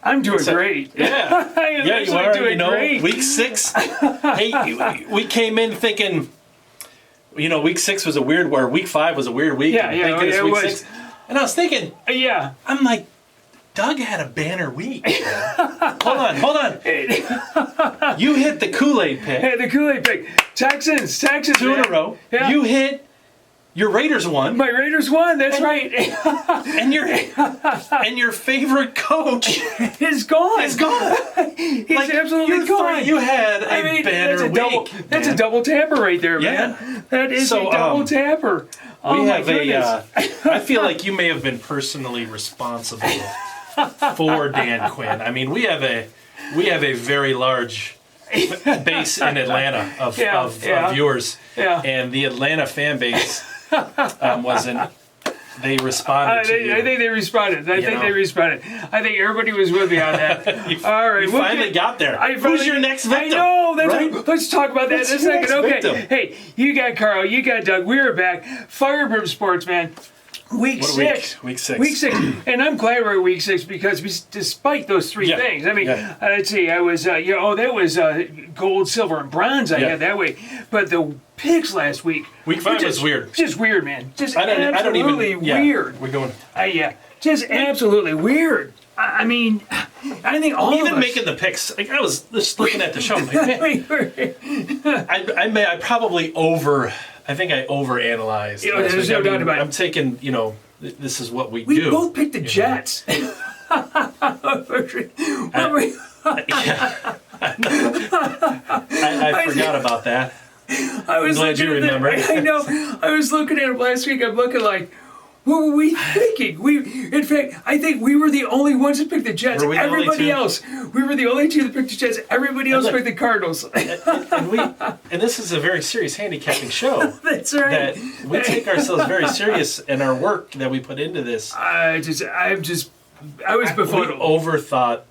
I'm doing great. Yeah. Yeah, you are. Doing great. Week 6. Hey, we came in thinking, week 6 was a weird, or week 5 was a weird week. Yeah, it was. Week 6. And I was thinking, I'm like, Doug had a banner week. Hold on. You hit the Kool-Aid pick. Hey, the Kool-Aid pick. Texans. 2 in a row. Yeah. You hit. Your Raiders won. My Raiders won. That's right. and your favorite coach is gone. He's absolutely gone. You had a banner week. That's a double tapper right there, man. That is a double tapper. We have I feel like you may have been personally responsible for Dan Quinn. I mean, we have a very large base in Atlanta of viewers, and the Atlanta fan base wasn't. They responded to you. I think they responded. I think everybody was with me on that. All right. You finally got there. Who's your next victim? I know. Let's talk about that in a second. Okay. Victim? Hey, you got Carl. You got Doug. We're back. Fire Brimm Sports, man. Week 6. Week 6. And I'm glad we're at week 6 because despite those 3 things, I mean, let's see, I was, that was gold, silver, and bronze I had that week. But the picks last week. Week 5 was weird. Just weird, man. Absolutely weird. We're going. Just absolutely weird. I mean, I think all even of us. Making the picks, like I was just looking at the show. I'm like, man, I think I overanalyzed. There's no doubt about it. I'm taking, this is what we do. We both picked the Jets. I forgot about that. I'm glad you remember. I know. I was looking at it last week. I'm looking like, what were we thinking? In fact, I think we were the only ones that picked the Jets. Everybody else, we were the only 2 that picked the Jets. Everybody else picked the Cardinals. and this is a very serious handicapping show. That's right. That we take ourselves very serious in our work that we put into this. I was befuddled. We overthought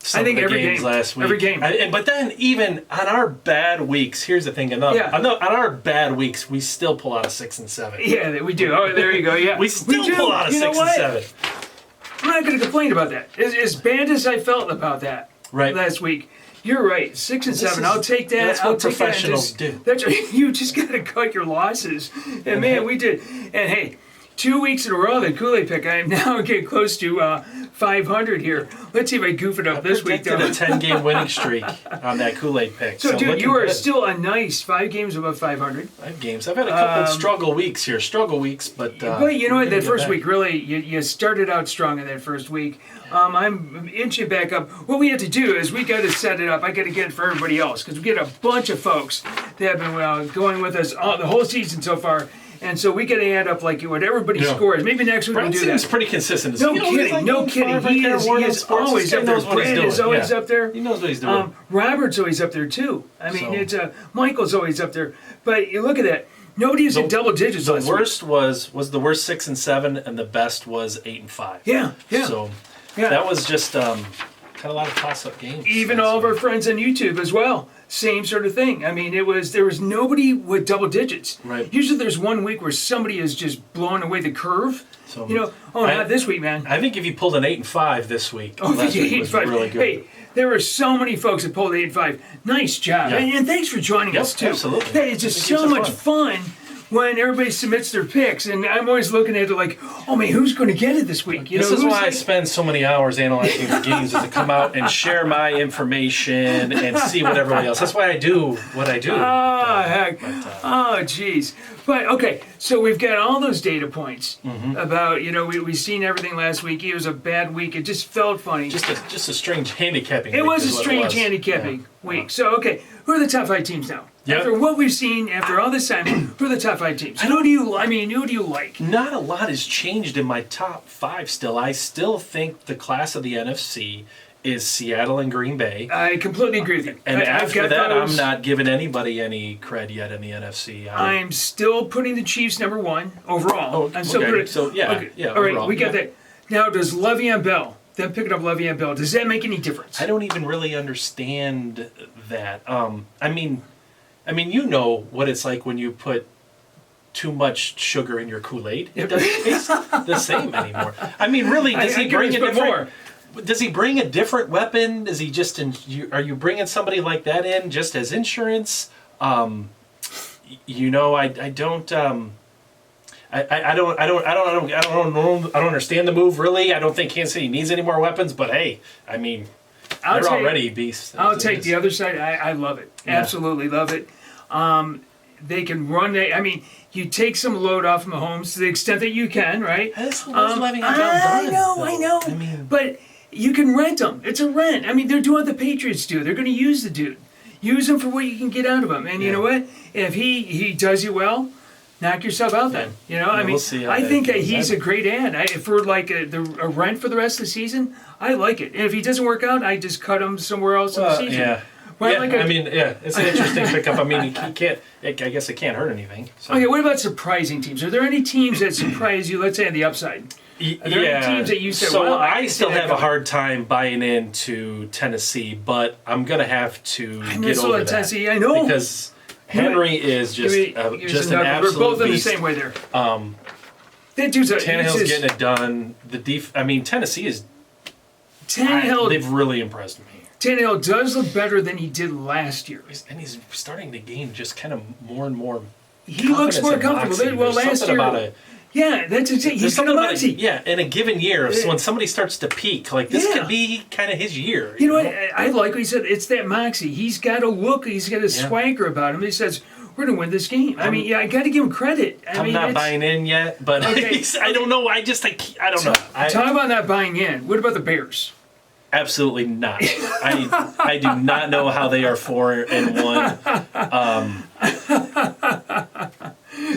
some of the games last week. Every game. But then even on our bad weeks, here's the thing. On our bad weeks, we still pull out a 6 and 7. Yeah, we do. Oh, there you go. Yeah, we still pull out a 6 and 7. I'm not going to complain about that. As bad as I felt about that last week, you're right. 6 and 7. I'll take that. That's what professionals do. That's right. You just got to cut your losses. And man, we did. And hey, 2 weeks in a row, the Kool-Aid pick. I am now getting close to 500 here. Let's see if I goof it up this week. I predicted a 10-game winning streak on that Kool-Aid pick. So dude, you are still a nice 5 games above 500. 5 games. I've had a couple of struggle weeks, but you know what? That first week, really, you started out strong in that first week. I'm inching back up. What we have to do is we got to set it up. I got to get it for everybody else because we get a bunch of folks that have been going with us the whole season so far. And so we got to add up like what everybody scores. Maybe next week we'll do that. Seems pretty consistent. No kidding. He is always up there. Brad is always up there. He knows what he's doing. Robert's always up there too. I mean, it's Michael's always up there. But you look at that. Nobody is in double digits last week. The worst was the worst 6 and 7, and the best was 8 and 5. Yeah. So that was just kind of a lot of toss-up games. Even all of our friends on YouTube as well. Same sort of thing. I mean, there was nobody with double digits. Right. Usually there's one week where somebody is just blowing away the curve. So, not this week, man. I think if you pulled an 8 and 5 this week, last week was really good. Hey, there were so many folks that pulled 8 and 5. Nice job. Yeah. And thanks for joining us, too. Absolutely. Hey, it's just so much fun when everybody submits their picks, and I'm always looking at it like, oh man, who's going to get it this week? This is why I spend so many hours analyzing the games, is to come out and share my information and see what everybody else. That's why I do what I do. Oh, heck. Oh, jeez. But, okay, so we've got all those data points about, we've seen everything last week. It was a bad week. It just felt funny. Just a strange handicapping week. It was a strange handicapping week. So, okay, who are the top 5 teams now? Yep. After what we've seen, after all this time, who are the top 5 teams? Who do you like? Not a lot has changed in my top 5 still. I still think the class of the NFC is Seattle and Green Bay. I completely agree with you. And after that, I'm not giving anybody any cred yet in the NFC. I'm still putting the Chiefs number 1 overall. I'm still putting So, all right, overall, we got that. Now, does Le'Veon Bell, them picking up Le'Veon Bell, does that make any difference? I don't even really understand that. I mean, you know what it's like when you put too much sugar in your Kool-Aid. It doesn't taste the same anymore. I mean, really, does he bring a different... Does he bring a different weapon? Is he just are you bringing somebody like that in just as insurance? I don't. I don't understand the move really. I don't think Kansas City needs any more weapons. But hey, I mean, they're already beasts. I'll take the other side. I love it. Yeah. Absolutely love it. They can run. I mean, you take some load off Mahomes to the extent that you can, right? I know. I mean, but you can rent them. It's a rent. I mean, they're doing what the Patriots do. They're going to use the dude. Use him for what you can get out of him. And you know what? If he does you well, knock yourself out then. I mean, we'll I think that he's a great ad. For like a rent for the rest of the season, I like it. And if he doesn't work out, I just cut him somewhere else in the season. Yeah. Well, it's an interesting pickup. I mean, he can't. I guess it can't hurt anything. So. Okay, what about surprising teams? Are there any teams that surprise you? Let's say on the upside. Are there any teams that you said? So well, I still have a hard time buying into Tennessee, but I'm gonna have to get over that. Tennessee, I know, because Henry is just an absolute We're both in the beast. same way there. Tannehill's getting it done. I mean, Tennessee is. They've really impressed me. Tannehill does look better than he did last year. And he's starting to gain just kind of more and more. He looks more comfortable. Well, last year. That's exactly. He's got a moxie. In a given year, when somebody starts to peak, like this could be kind of his year. You know what? I like what he said. It's that moxie. He's got a look. He's got a swagger about him. He says, "We're going to win this game." I mean, I got to give him credit. I'm not buying in yet, but I don't know. I don't know. Talk about not buying in. What about the Bears? Absolutely not. I do not know how they are 4-1.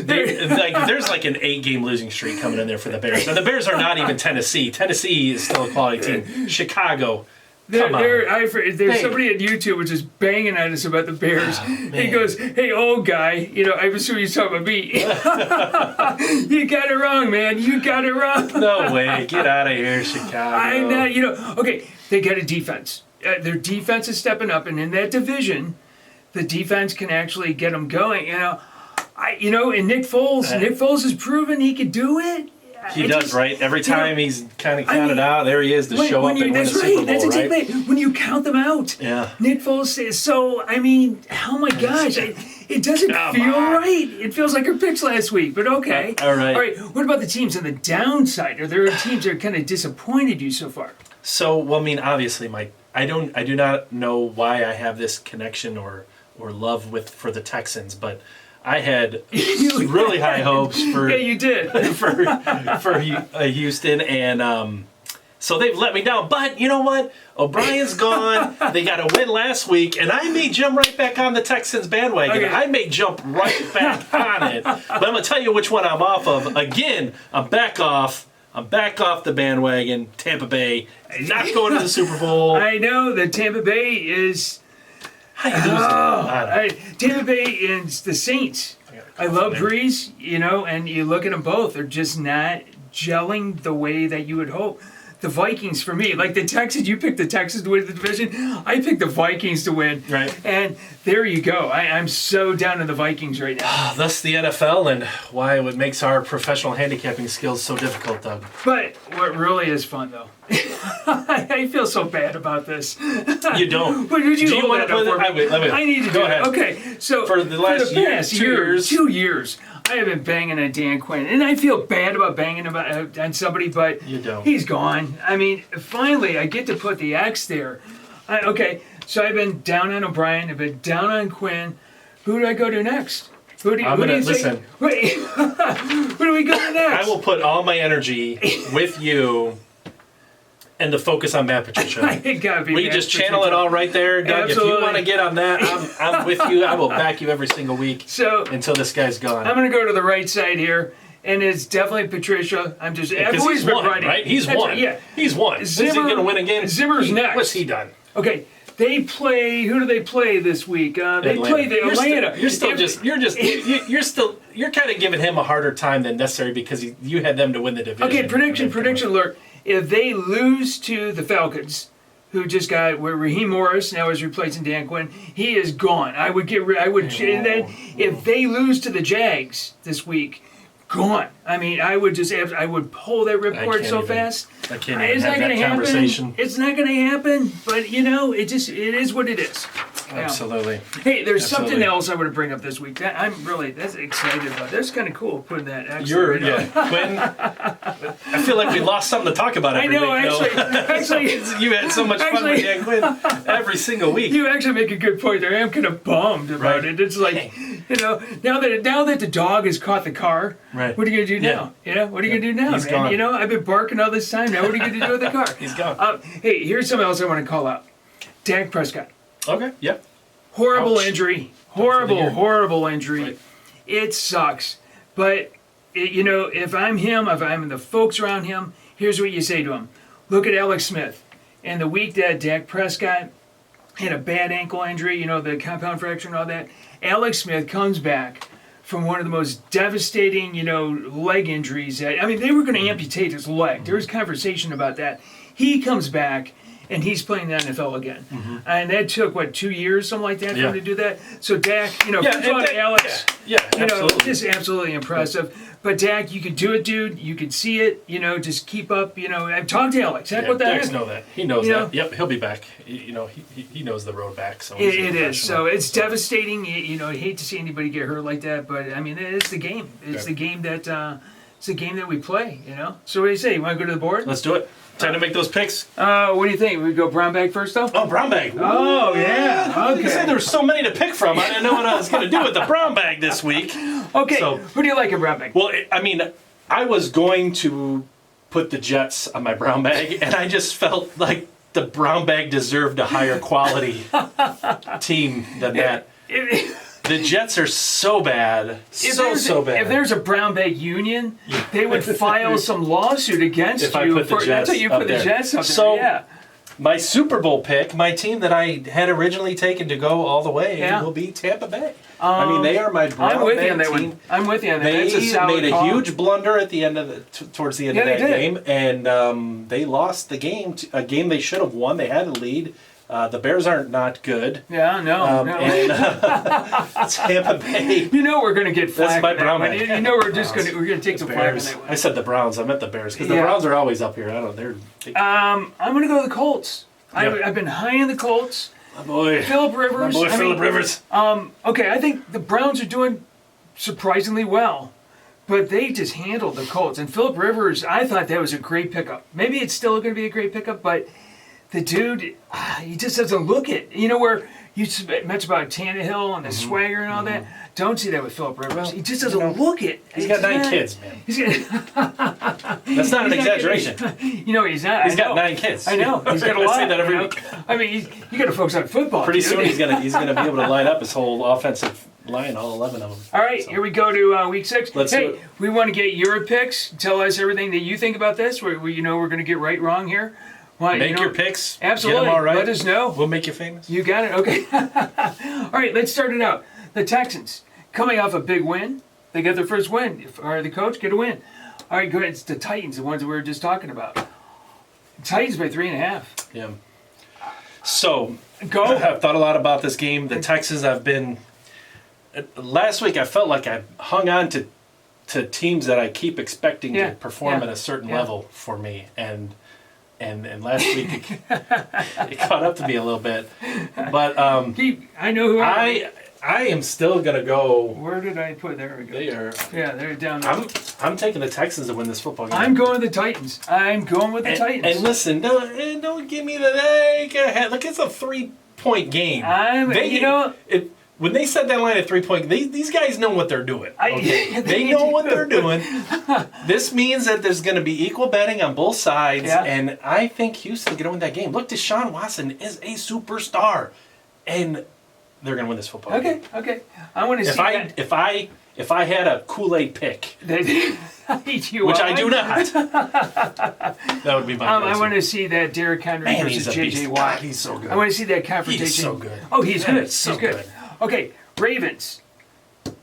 There's like an 8-game losing streak coming in there for the Bears. Now the Bears are not even Tennessee. Tennessee is still a quality team. Chicago. There's somebody at YouTube which is banging at us about the Bears. He goes, "Hey, old guy, I assume he's talking about me. You got it wrong, man. You got it wrong." No way. Get out of here, Chicago. I'm not, okay, they got a defense. Their defense is stepping up, and in that division, the defense can actually get them going. And Nick Foles has proven he could do it. He does, right? Every time he's kind of counted out, there he is to show up and win the Super Bowl, that's exactly right. When you count them out, Nick Foles says, so, I mean, oh my gosh, it doesn't feel right. It feels like our picks last week, but okay. All right. What about the teams on the downside? Are there teams that are kind of disappointed you so far? So, well, I mean, obviously, Mike, I do not know why I have this connection or love for the Texans, but I had really high hopes for you did for Houston, and so they've let me down. But you know what? O'Brien's gone. They got a win last week, and I may jump right back on the Texans bandwagon. Okay. I may jump right back on it. But I'm gonna tell you which one I'm off of. Again, I'm back off the bandwagon. Tampa Bay not going to the Super Bowl. I know that Tampa Bay is. Tampa Bay and the Saints. I love Breeze, and you look at them both. They're just not gelling the way that you would hope. The Vikings, for me, like the Texans, you picked the Texans to win the division. I picked the Vikings to win. Right. And there you go. I'm so down in the Vikings right now. Thus the NFL and why it makes our professional handicapping skills so difficult, Doug. But what really is fun, though, I feel so bad about this. You don't. But do you want to put it? I need to go ahead. Okay, so for the last past 2 years, I have been banging on Dan Quinn, and I feel bad about banging on somebody, but you don't. He's gone. I mean, finally, I get to put the X there. So I've been down on O'Brien. I've been down on Quinn. Who do I go to next? Who do you listen. Wait, who do we go to next? I will put all my energy with you. And the focus on Matt Patricia. We just channel it all right there, Doug. Absolutely. If you want to get on that, I'm with you. I will back you every single week until this guy's gone. I'm going to go to the right side here, and it's definitely Patricia. I've always been writing. Right? He's won. Yeah. He's won. Is he going to win again? Zimmer's next. What's he done? Okay. They play. Who do they play this week? They play the Atlanta. You're kind of giving him a harder time than necessary because you had them to win the division. Okay. Prediction alert. If they lose to the Falcons, who just got where Raheem Morris now is replacing Dan Quinn, he is gone. And then if they lose to the Jags this week, gone. I mean, I would pull that ripcord so fast. I can't even It's have not going that to conversation. happen. It's not going to happen. But it is what it is. Absolutely. Hey, there's something else I want to bring up this week. That that's excited about. That's kind of cool. Putting that. Quinn. I feel like we lost something to talk about every week. Actually, you had so much fun with Dan Quinn every single week. You actually make a good point there. I am kind of bummed about it. It's like, now that the dog has caught the car, right. What are you going to do now? What are you going to do now, He's man? gone. I've been barking all this time. Now what are you going to do with the car? He's gone. Hey, here's something else I want to call out. Dak Prescott. Okay, yep. Horrible Ouch. injury. Horrible injury. Right. It sucks. But, if I'm him, if I'm the folks around him, here's what you say to him. Look at Alex Smith. And the week that Dak Prescott had a bad ankle injury, the compound fracture and all that, Alex Smith comes back from one of the most devastating, leg injuries. They were going to amputate his leg. There was conversation about that. He comes back, and he's playing the NFL again. Mm-hmm. And that took, 2 years, something like that, for him to do that? So Dak, Alex, absolutely. just absolutely impressive. Yeah. But Dak, you could do it, dude. You could see it. Just keep up. I've talked to Alex. What the heck? Know that. He knows that. Yep, he'll be back. He knows the road back. So it is. So it's devastating. I hate to see anybody get hurt like that, but it's the game. It's the game that we play. So what do you say? You want to go to the board? Let's do it. Time to make those picks. What do you think? We go brown bag first, though? Oh, brown bag. Oh, yeah. Okay. You said there were so many to pick from. I didn't know what I was going to do with the brown bag this week. Okay. So, who do you like in brown bag? Well, I was going to put the Jets on my brown bag, and I just felt like the brown bag deserved a higher quality team than that. The Jets are so bad. So bad. If there's a brown bag union, they would file some lawsuit against if you. That's how you put the Jets up there. So, my Super Bowl pick, my team that I had originally taken to go all the way, will be Tampa Bay. They are my brown bag team. I'm with you on that. They made a huge blunder at the end of towards the end of that game, and they lost the game. A game they should have won. They had a lead. The Bears aren't not good. Yeah, no. And Tampa Bay. We're going to get flack. That's my brown bag. We're going to take the flack on that one. I said the Browns. I meant the Bears because the Browns are always up here. I don't know. I'm going to go with the Colts. I've been high on the Colts. My boy. Phillip Rivers. Phillip Rivers. Okay, I think the Browns are doing surprisingly well. But they just handled the Colts. And Phillip Rivers, I thought that was a great pickup. Maybe it's still going to be a great pickup, but the dude, he just doesn't look it. Where you mentioned about Tannehill and the swagger and all that. Don't see that with Phillip Rivers. Well, he just doesn't look it. He's got 9 kids, man. That's not an exaggeration. He's not. He's got 9 kids. I know. He's got a lot. I say that every week. You got to focus on football. Pretty soon he's gonna be able to line up his whole offensive line, all 11 of them. All right, here we go to week 6. Let's do it. We want to get your picks. Tell us everything that you think about this. We're going to get right, wrong here. Make your picks. Absolutely. Get them all right. Let us know. We'll make you famous. You got it. Okay. All right, let's start it out. The Texans, coming off a big win. They got their first win. Or the coach get a win. All right, go ahead. It's the Titans, the ones that we were just talking about. Titans by 3.5. Yeah. So, go. I've thought a lot about this game. The Texans have been... Last week, I felt like I hung on to teams that I keep expecting to perform at a certain level for me. And last week it caught up to me a little bit, but I know who I am still gonna go. Where did I put? There we go. They're down there. I'm taking the Texans to win this football game. I'm going with the Titans. Titans. And listen, don't give me the look. It's a 3-point game. When they set that line at 3 point, these guys know what they're doing. Okay? They know what they're doing. This means that there's going to be equal betting on both sides, and I think Houston's going to win that game. Look, Deshaun Watson is a superstar, and they're going to win this football game. Okay. I want to see that. If I had a Kool-Aid pick, which I do not, that would be my I want to see that Derrick Henry versus J.J. Watt. He's so good. I want to see that confrontation. He's so good. Oh, he's good. So he's good. Okay, Ravens,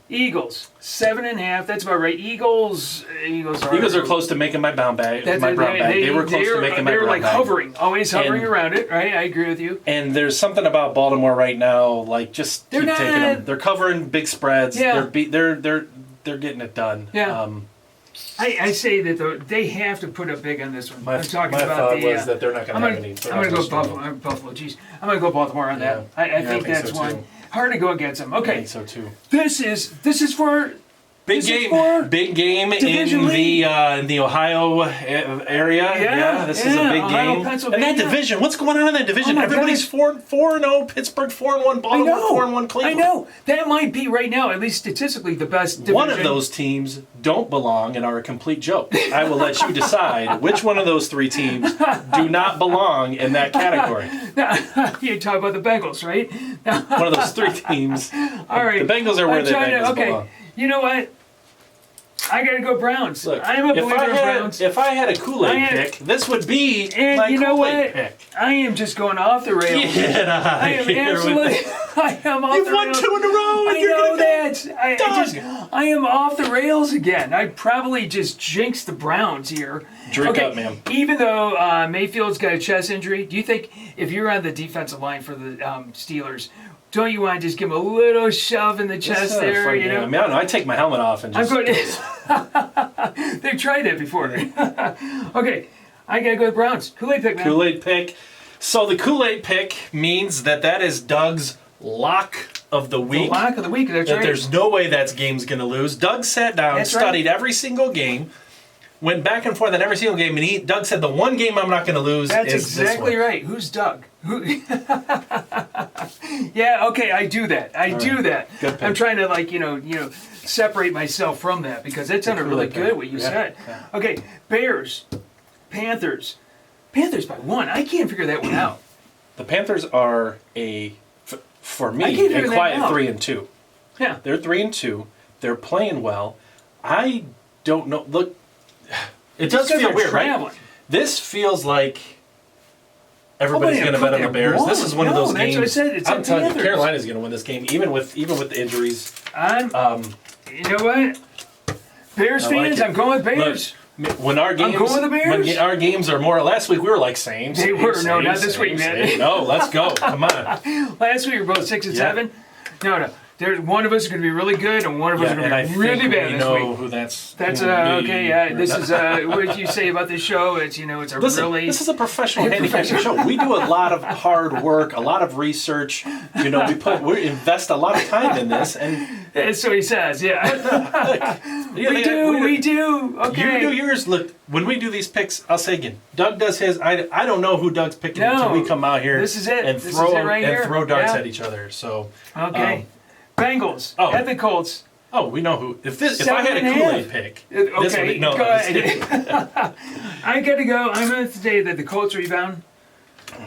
Eagles, 7.5. That's about right. Eagles are close to making my brown bag. They were close to making my brown bag. They were like hovering, always hovering around it. Right, I agree with you. And there's something about Baltimore right now, like just keep taking them. They're covering big spreads. Yeah. They're getting it done. Yeah. I say that they have to put up big on this one. My thought was that they're not going to have any. I'm going to go Buffalo. Geez, I'm going to go Baltimore on that. I think that's so one. Too. Hard to go against them. Okay. I think so too. This is for big game in the Ohio area. Yeah, this is a big Ohio, game. And that division, what's going on in that division? Everybody's 4-0. Pittsburgh 4-1. Baltimore 4-1. Cleveland. I know. That might be right now, at least statistically, the best division. One of those teams don't belong and are a complete joke. I will let you decide which one of those three teams do not belong in that category. You talk about the Bengals, right? One of those three teams. All right. The Bengals are where the Bengals belong. You know what? I gotta go Browns. Look, I'm a believer in Browns. If I had a Kool-Aid pick, this would be my you know Kool-Aid what? pick. I am just going off the rails. Get out I am absolutely. I am off You've the won rails. 2 in a row. I know that. I am off the rails again. I probably just jinxed the Browns here. Drink up, ma'am. Even though Mayfield's got a chest injury, do you think if you're on the defensive line for the Steelers, don't you want to just give him a little shove in the chest there? You know? I mean, I don't know. I take my helmet off and just. I'm going. They've tried that before. Okay, I gotta go with Browns. Kool-Aid pick, man. Kool-Aid pick. So the Kool-Aid pick means that is Doug's lock of the week. The lock of the week. That's right. There's no way that game's going to lose. Doug sat down, studied every single game, went back and forth on every single game, and Doug said the one game I'm not going to lose That's is exactly this one. right. Who's Doug? Yeah, okay, I do that. I do that. Good pick. I'm trying to separate myself from that because it sounded really good what you said. Yeah. Okay, Bears, Panthers. Panthers by 1. I can't figure that one out. The Panthers are for me, a quiet 3-2. Yeah. They're 3-2. They're playing well. I don't know. Look, it does feel weird, right? This feels like everybody's going to bet on the Bears. This is one of those games. That's what I said. I'm telling you, Carolina's going to win this game, even with the injuries. You know what? Bears fans, I'm going with Bears. Look, when our games, I'm going with the Bears. When our games are more. Last week we were like same. They were not this week, man. No, let's go. Come on. Last week we were both 6 and 7. No. One of us is going to be really good, and one of us is going to be really bad this week. Who that's okay. Yeah, this is what you say about this show. It's This is a professional handicapping show. We do a lot of hard work, a lot of research. We invest a lot of time in this, and that's what he says. Yeah, we do. Okay, you do yours. Look, when we do these picks, I'll say again, Doug does his. I don't know who Doug's picking until we come out here. This is it. And throw darts at each other. So okay. Bengals at the Colts. Oh, we know who. If I had a Kool-Aid pick, okay, go ahead. I got to go. I'm going to say that the Colts rebound.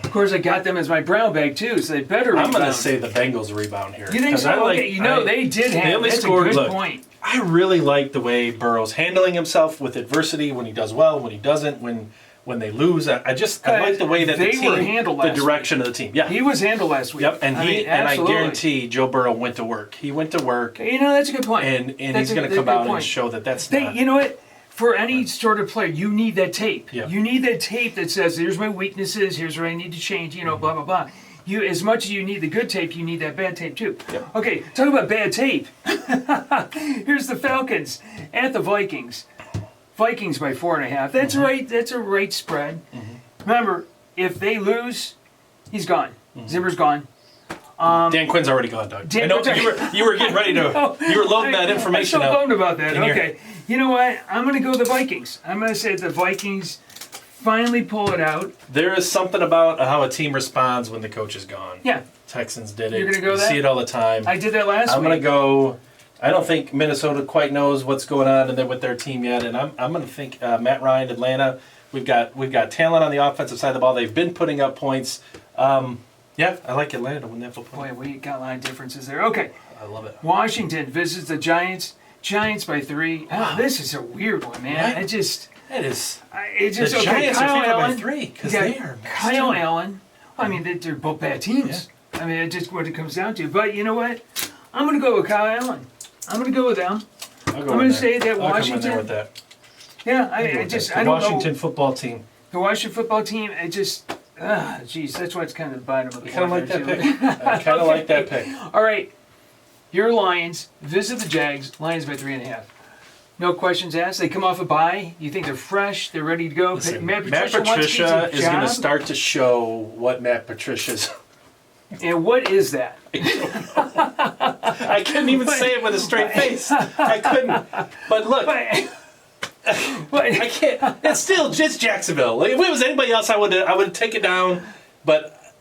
Of course, I got them as my brown bag too, so they better rebound. I'm going to say the Bengals rebound here. You think so? Okay, they did have. That's a good point. I really like the way Burrow's handling himself with adversity. When he does well, when he doesn't, when they lose, I like the way that they were handled last direction of the team. Yeah, he was handled last week. Yep, and I guarantee Joe Burrow went to work. He went to work. That's a good point. And he's going to come out and show that's not. You know what? For any sort of player, you need that tape. Yep. You need that tape that says, "Here's my weaknesses. Here's where I need to change." Blah blah blah. As much as you need the good tape, you need that bad tape too. Yep. Okay, talk about bad tape. Here's the Falcons at the Vikings. Vikings by 4.5. That's right. That's a right spread. Remember, if they lose, he's gone. Zimmer's gone. Dan Quinn's already gone, Doug. I know you were getting ready to. You were loading that information I'm so out. bummed about that. Okay, you know what? I'm going to go with the Vikings. I'm going to say the Vikings finally pull it out. There is something about how a team responds when the coach is gone. Yeah. Texans did it. You're going to go that? See it all the time. I did that last week. I'm going to go. I don't think Minnesota quite knows what's going on with their team yet, and I'm going to think Matt Ryan, Atlanta. We've got talent on the offensive side of the ball. They've been putting up points. Yeah, I like Atlanta to win that football. Boy, we got a lot of differences there. Okay. I love it. Washington visits the Giants. Giants by 3. Wow. Oh, this is a weird one, man. Right? It is. The Okay, Giants Kyle are favored Allen, by 3 because they are. Kyle Allen. I mean, they're both bad teams. Yeah. I mean, it's just what it comes down to. But you know what? I'm going to go with Kyle Allen. I'm going to go with them. I'm going to say that Washington. I'll come in there with that. Yeah, I don't know. The Washington football team. The Washington football team. It just. Geez, that's why it's kind of the bottom of the. I kind of like that pick. I kind of like that pick. All right, your Lions visit the Jags. Lions by 3.5. No questions asked. They come off a bye. You think they're fresh? They're ready to go. Listen, Matt Matt Patricia Patricia is going to job. start to show what Matt Patricia's. And what is that? I couldn't even say it with a straight face. I couldn't. But look, I can't. It's still just Jacksonville. Like, if it was anybody else, I would have taken it down. But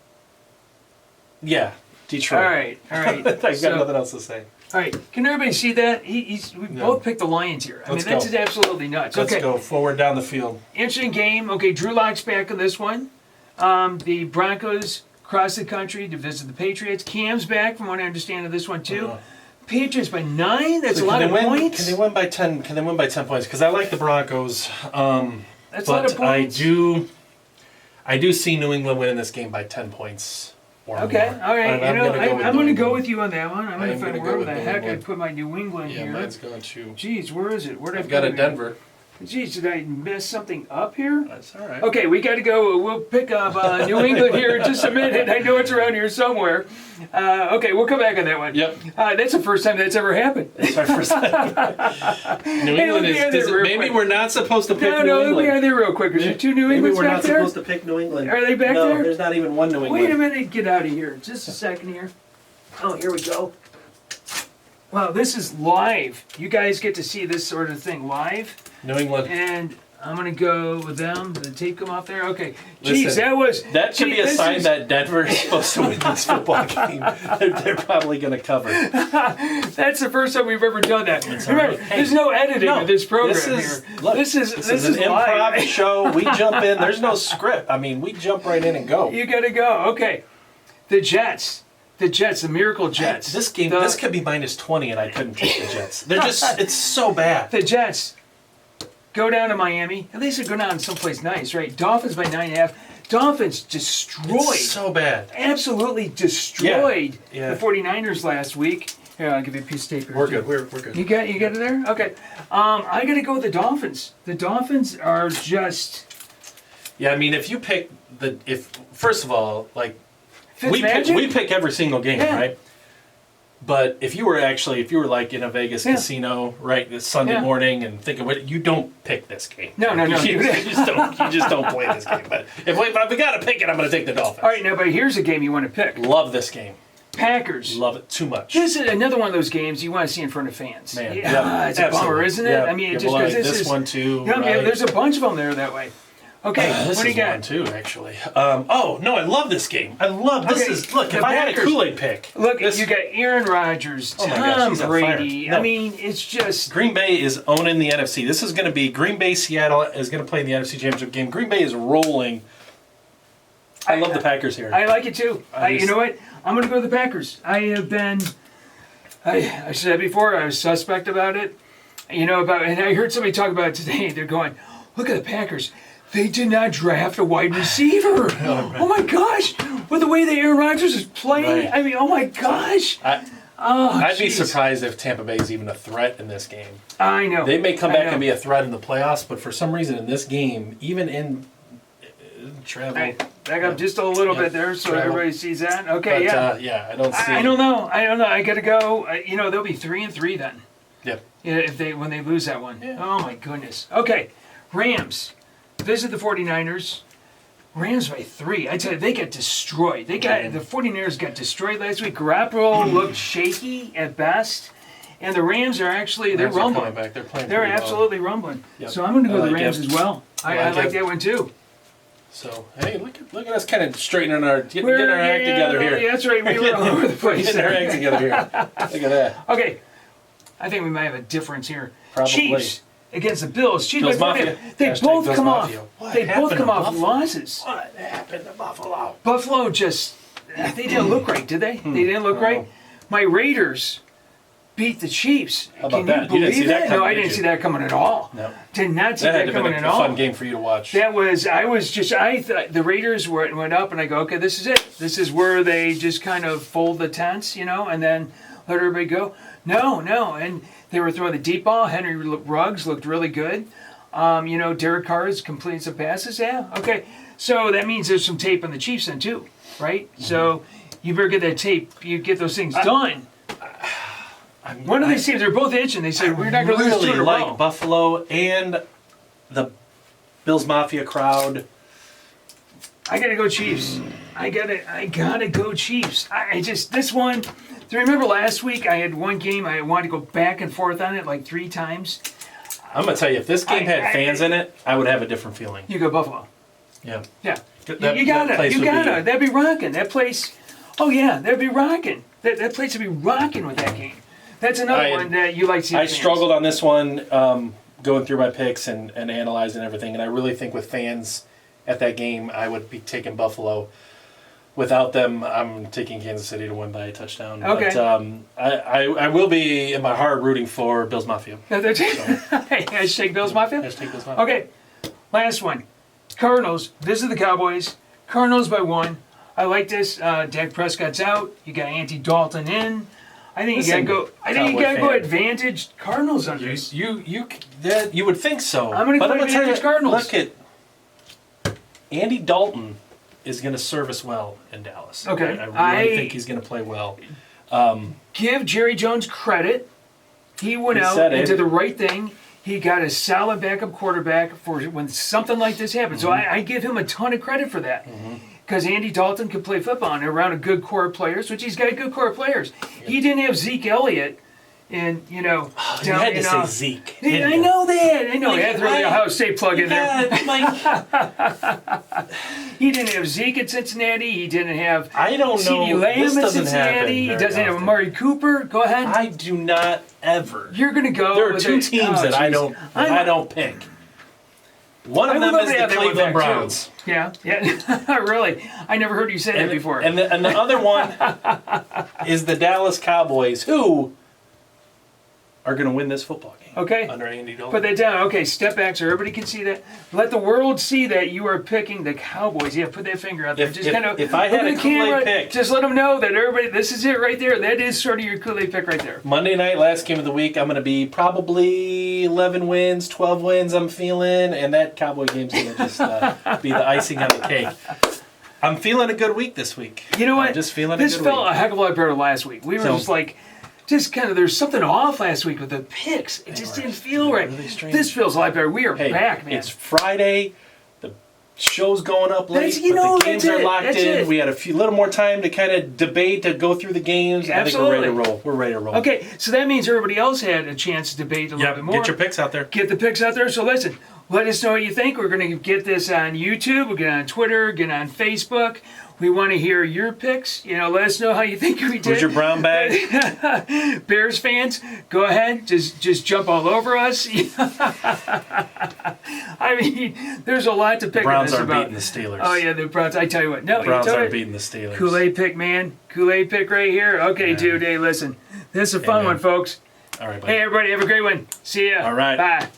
yeah, Detroit. All right. I've got nothing else to say. All right, can everybody see that? We both picked the Lions here. I mean, that's just absolutely nuts. Let's go forward down the field. Interesting game. Okay, Drew Lock's back on this one. The Broncos cross the country to visit the Patriots. Cam's back, from what I understand, of this one too. Patriots by 9. That's a lot of points. Can they win by 10? Can they win by 10 points? Because I like the Broncos. That's a lot of points. I do see New England winning this game by 10 points. Okay, more. all right. I'm going to go with you on that one. I'm I going am to find gonna where go with the New heck England. I put my New England Yeah, here. mine's going to. Jeez, where is it? Where did I I've put got it a Denver. Jeez, did I mess something up here? That's all right. Okay, we got to go. We'll pick up New England here in just a minute. I know it's around here somewhere. Okay, we'll come back on that one. Yep. That's the first time that's ever happened. That's our first time. New England maybe we're not supposed to pick New No, let me England. out there real quick. Is there 2 New Maybe Englands we're back not there? supposed to pick New England. Are they back no, there? there's not even one New England. Wait a minute, get out of here. Just a second here. Oh, here we go. Wow, this is live. You guys get to see this sort of thing live. New England. And I'm going to go with them. Did the tape come off there? Okay. Jeez, Listen, that should be a sign that Denver is supposed to win this football game. They're probably going to cover. That's the first time we've ever done that. Remember, right. there's no editing of this program this is, here. Look, this is an improv live. show. We jump in. There's no script. I mean, we jump right in and go. You got to go. Okay. The Jets, the Miracle Jets. This game, this could be minus 20, and I couldn't take the Jets. They're just, it's so bad. The Jets go down to Miami. At least they go down someplace nice, right? Dolphins by 9.5. Dolphins destroyed. It's so bad. Absolutely destroyed Yeah. the 49ers last week. Here, I'll give you a piece of tape here. We're too. good. We're good. You got it there? Okay. I got to go with the Dolphins. The Dolphins are just... Yeah, I mean, if you pick first of all, like, we Fitzmagic? pick every single game, Yeah. right? But if you were like in a Vegas casino, right, this Sunday Yeah. morning, and think of it, you don't pick this game. No. You just don't play this game. But if we got to pick it, I'm going to take the Dolphins. All right, now, but here's a game you want to pick. Love this game. Packers. Love it too much. This is another one of those games you want to see in front of fans. Man, yeah, it's a bummer, isn't it? Yeah. I mean, Yeah, just well, because this one too. Yeah, right? there's a bunch of them there that way. Okay, This what do is you got? one too, actually. Oh no, I love this game. I love this. Okay, Look, the if I had a Packers. Kool-Aid pick, Look, this, you got Aaron Rodgers, Oh my gosh, Tom he's on fire. Brady. No. I mean, it's just Green Bay is owning the NFC. This is going to be Green Bay. Seattle is going to play in the NFC Championship game. Green Bay is rolling. I love the Packers here. I like it too. You know what? I'm going to go with the Packers. I have been. I said before I was suspect about it. And I heard somebody talk about it today. They're going, look at the Packers. They did not draft a wide receiver. Oh my gosh! With the way that Aaron Rodgers is playing, Right. I mean, oh my gosh! I'd be jeez. surprised if Tampa Bay is even a threat in this game. I know. They may come I back know. and be a threat in the playoffs, but for some reason in this game, even in travel, All right, back up just a little bit there so Travel. everybody sees that. Okay, but, yeah. I don't see. I don't know. I got to go. They'll be 3-3 then. Yep. Yeah, when they lose that one. Yeah. Oh my goodness. Okay, Rams visit the 49ers. Rams by 3. I tell you, they got destroyed. The 49ers got destroyed last week. Garoppolo looked shaky at best, and the Rams are actually they're Rams are rumbling. coming back. They're playing. They're pretty well. absolutely rumbling. Yep. So I'm going to go I with the like Rams it. as well. I like like it. that one too. So hey, look at us kind of straightening our getting our act together here. Yeah, that's right. We were all over the place. Getting our act together here. Look at that. Okay, I think we might have a difference here. Probably. Chiefs against the Bills. Chiefs Bills by 40. Mafia. They Hashtag both Bills come Mafia. off. What They both happened come to off Buffalo? losses. What happened to Buffalo? Buffalo just they didn't look right, did they? They didn't look No. right. My Raiders beat the Chiefs. How about Can that? you You believe didn't see that No, coming, I did didn't you? see that coming at all. No. Did not see That that had to coming been at a all. fun game for you to watch. I thought the Raiders went up and I go, okay, this is it. This is where they just kind of fold the tents, and then let everybody go. No. And they were throwing the deep ball. Henry Ruggs looked really good. Derek Carr is completing some passes. Yeah, okay. So that means there's some tape on the Chiefs then too, right? Mm-hmm. So you better get that tape. You get those things done. One of these teams, they're both itching. They said, we're not going to lose two in a row. Like Buffalo and the Bills Mafia crowd. I got to go Chiefs. I gotta go Chiefs. I just, this one, do you remember last week I had one game, I wanted to go back and forth on it like 3 times. I'm going to tell you, if this game had fans in it, I would have a different feeling. You go Buffalo. Yeah. Yeah. That you gotta. place would be- That'd be rocking. That place, oh yeah, that'd be rocking. That place would be rocking with that game. That's another one that you like to see. I struggled on this one, going through my picks and analyzing everything, and I really think with fans at that game, I would be taking Buffalo. Without them, I'm taking Kansas City to win by a touchdown. Okay. But I will be, in my heart, rooting for Bills Mafia. Hashtag Bills Mafia? Hashtag Bills Mafia. Okay, last one. Cardinals visit the Cowboys. Cardinals by 1. I like this. Dak Prescott's out. You got Andy Dalton in. I think you gotta go advantage Cardinals on this. You would think so. I'm gonna go advantage Cardinals. Look at Andy Dalton is going to serve us well in Dallas. Okay. I really think he's going to play well. Give Jerry Jones credit. He went out and did the right thing. He got a solid backup quarterback for when something like this happens. Mm-hmm. So I give him a ton of credit for that. Because Andy Dalton could play football and around a good core of players, which he's got good core of players. He didn't have Zeke Elliott. And, you had to say Zeke. I know that. I know. He had to throw the Ohio State plug in there. He didn't have Zeke at Cincinnati. He didn't have CeeDee Lamb at Cincinnati. He doesn't have Amari Cooper. Go ahead. I do not ever. You're going to go. There are 2 teams that I don't pick. One of them is the Cleveland Browns. Yeah. Really? I never heard you say that before. And the other one is the Dallas Cowboys, who are going to win this football game. Okay. Under Andy Dalton. Put that down. Okay, step back so everybody can see that. Let the world see that you are picking the Cowboys. Yeah, put that finger out there. If I had a Kool-Aid pick. Just let them know that everybody, this is it right there. That is sort of your Kool-Aid pick right there. Monday night, last game of the week, I'm going to be probably 11 wins, 12 wins I'm feeling, and that Cowboy game's going to just be the icing on the cake. I'm feeling a good week this week. You know what? I'm just feeling this a good week. This felt a heck of a lot better than last week. We were just kind of, there's something off last week with the picks. It just didn't feel right. Really this feels a lot better. We are back, man. It's Friday. The show's going up late, but the games are locked in. We had a little more time to kind of debate, to go through the games. Absolutely. I think we're ready to roll. We're ready to roll. Okay, so that means everybody else had a chance to debate a little bit more. Get your picks out there. Get the picks out there. So listen, let us know what you think. We're going to get this on YouTube. We'll get it on Twitter, get it on Facebook. We want to hear your picks. Let us know how you think we did. Where's your brown bag? Bears fans, go ahead. Just jump all over us. I mean, there's a lot to pick on this about. Browns aren't beating the Steelers. Oh, yeah, the Browns. I tell you what. No, the Browns aren't beating the Steelers. Kool-Aid pick, man. Kool-Aid pick right here. Okay, dude. Hey, listen. This is a fun one, folks. All right, buddy. Hey, everybody. Have a great one. See ya. All right. Bye.